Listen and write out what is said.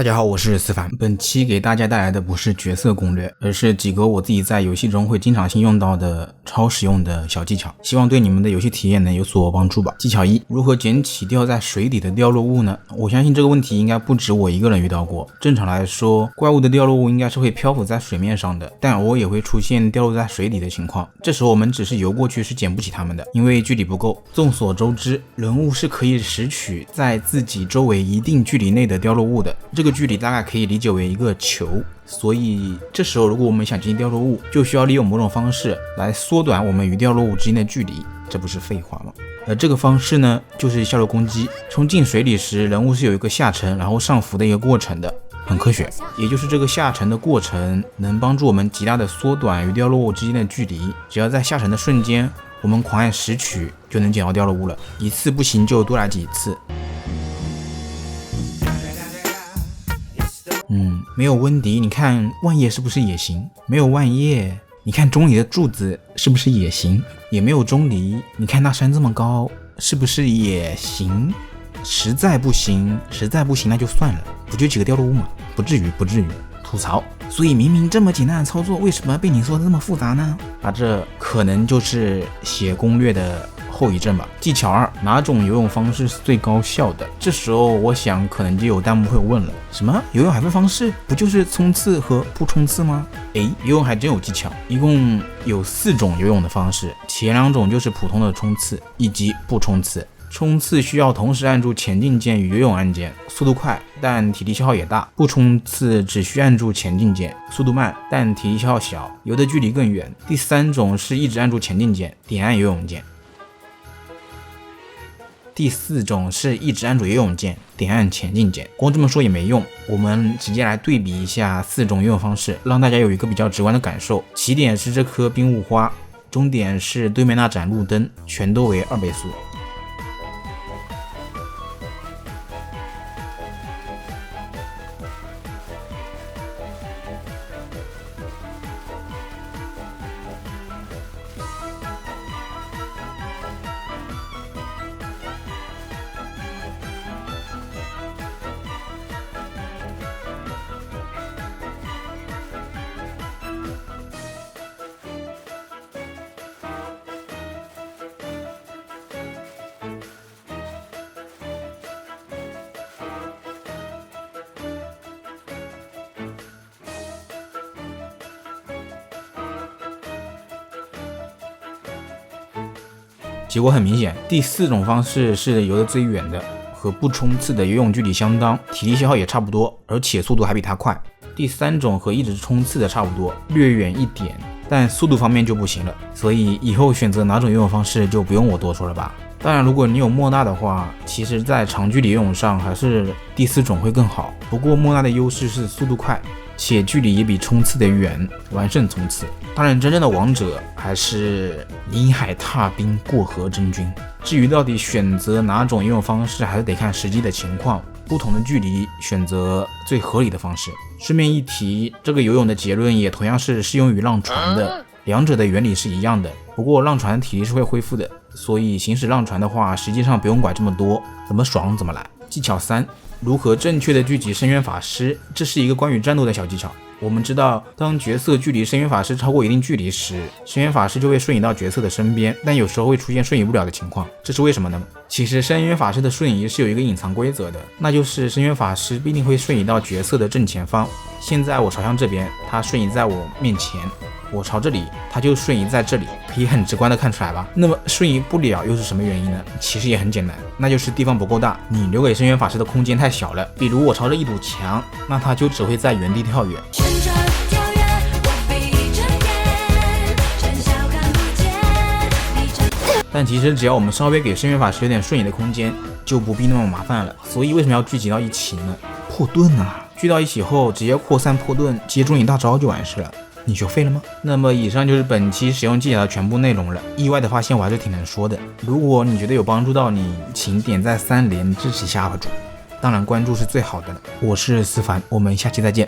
大家好，我是思凡。本期给大家带来的不是角色攻略，而是几个我自己在游戏中会经常性用到的超实用的小技巧，希望对你们的游戏体验能有所帮助吧。技巧一：如何捡起掉在水底的掉落物呢？我相信这个问题应该不止我一个人遇到过。正常来说，怪物的掉落物应该是会漂浮在水面上的，但偶尔也会出现掉落在水底的情况。这时候我们只是游过去是捡不起它们的，因为距离不够。众所周知，人物是可以拾取在自己周围一定距离内的掉落物的，这个距离大概可以理解为一个球，所以这时候如果我们想进掉落物，就需要利用某种方式来缩短我们与掉落物之间的距离，这不是废话吗？这个方式呢，就是下落攻击。冲进水里时，人物是有一个下沉然后上浮的一个过程的，很科学。也就是这个下沉的过程能帮助我们极大的缩短与掉落物之间的距离，只要在下沉的瞬间我们狂按拾取就能捡到掉落物了，一次不行就多来几次。没有温迪，你看万叶是不是也行？没有万叶，你看钟离的柱子是不是也行？也没有钟离，你看那山这么高，是不是也行？实在不行那就算了，不就几个掉落物吗？不至于。吐槽。所以明明这么简单的操作，为什么被你说的这么复杂呢？这可能就是写攻略的后遗症吧。技巧二：哪种游泳方式是最高效的？这时候我想可能就有弹幕会问了，什么游泳海分方式不就是冲刺和不冲刺吗？游泳还真有技巧，一共有4种游泳的方式，前2种就是普通的冲刺以及不冲刺。冲刺需要同时按住前进键与游泳按键，速度快但体力消耗也大；不冲刺只需按住前进键，速度慢但体力消耗小，游的距离更远。第3种是一直按住前进键，点按游泳键。第4种是一直按住游泳键，点按前进键。光这么说也没用，我们直接来对比一下4种游泳方式，让大家有一个比较直观的感受。起点是这颗冰雾花，终点是对面那盏路灯，全都为2倍速。结果很明显，第4种方式是游得最远的，和不冲刺的游泳距离相当，体力消耗也差不多，而且速度还比它快。第3种和一直冲刺的差不多，略远一点，但速度方面就不行了。所以以后选择哪种游泳方式就不用我多说了吧。当然如果你有莫纳的话，其实在长距离游泳上还是第4种会更好。不过莫纳的优势是速度快，且距离也比冲刺的远，完胜冲刺。当然真正的王者还是临海踏冰，过河征军。至于到底选择哪种游泳方式，还是得看实际的情况，不同的距离选择最合理的方式。顺便一提，这个游泳的结论也同样是适用于浪船的，两者的原理是一样的。不过浪船体力是会恢复的，所以行驶浪船的话实际上不用管这么多，怎么爽怎么来。技巧3：如何正确的聚集深渊法师。这是一个关于战斗的小技巧。我们知道，当角色距离深渊法师超过一定距离时，深渊法师就会瞬移到角色的身边，但有时候会出现瞬移不了的情况，这是为什么呢？其实深渊法师的瞬移是有一个隐藏规则的，那就是深渊法师必定会瞬移到角色的正前方。现在我朝向这边，他瞬移在我面前，我朝这里，它就瞬移在这里，可以很直观的看出来吧。那么瞬移不了又是什么原因呢？其实也很简单，那就是地方不够大，你留给深渊法师的空间太小了。比如我朝着一堵墙，那它就只会在原地跳跃。但其实只要我们稍微给深渊法师有点瞬移的空间，就不必那么麻烦了。所以为什么要聚集到一起呢？破盾啊，聚到一起后直接扩散破盾，接中一大招就完事了。你学废了吗？那么以上就是本期使用技巧的全部内容了。意外的发现我还是挺能说的。如果你觉得有帮助到你，请点赞3连支持一下UP主，当然关注是最好的了。我是思凡，我们下期再见。